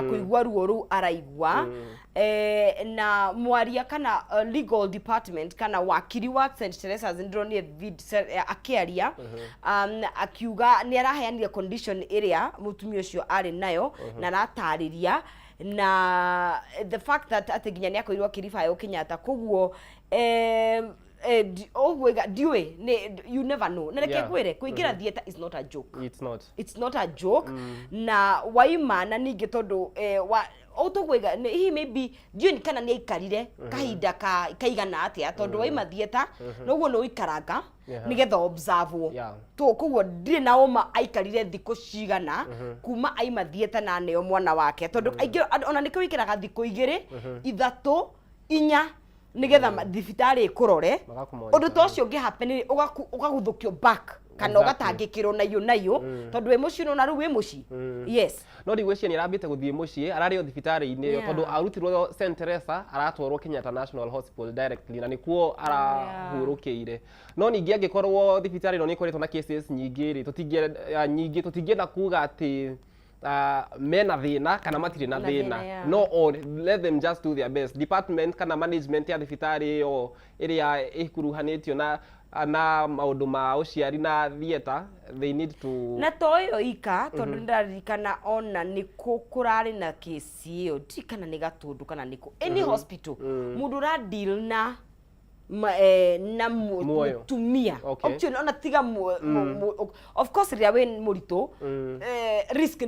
kuigwa ruo ru araigwa na mwaria kana legal department kana wakiri wa St Teresa's ndroni akiaria akiuga ni araheanire condition area mutumia ucio ari nayo na ratariria na the fact that ateginya ni akoirwo kirifa yo Kenyatta koguo diwe you never know nereke kwire kuingira theater is not a joke. It's not a joke na waima na ninge tondu autogwega he maybe diwe kana ni aikarire kahinda kaigana atia tondu waima theater noguo no ikaranga nigetha observe to koguo ndire na oma aikarire thiko cigana kuma aima theater na neo mwana wake tondu aingĩ ona nĩ kwĩkĩraga thiko 2 3 4 nigetha thibitari ikurore undu to cio ngihappen ugaguthukio back kana ugatangikirwo nayo tondu we muci no na ru we muci yes no ndigwĩciria ni arambite guthie muci arario thibitari-inĩ tondu arutirwo St Teresa aratwarwo Kenyatta National Hospital directly na nikuo arahurũkĩire no ningi angikorwo thibitari no nikoretwo na cases nyingĩ tutingĩenda kuga ati mena thina kana matire na thina no or let them just do their best department kana management ya thibitari o area ikuruhanĩtio na maundu ma uciari na theater they need to na toyo ika tondu ndarikana ona niko kurari na case iyo ti kana ni gatundu kana niko any hospital mundu ra deal na na mutumia option ona tiga of course ria we murito risk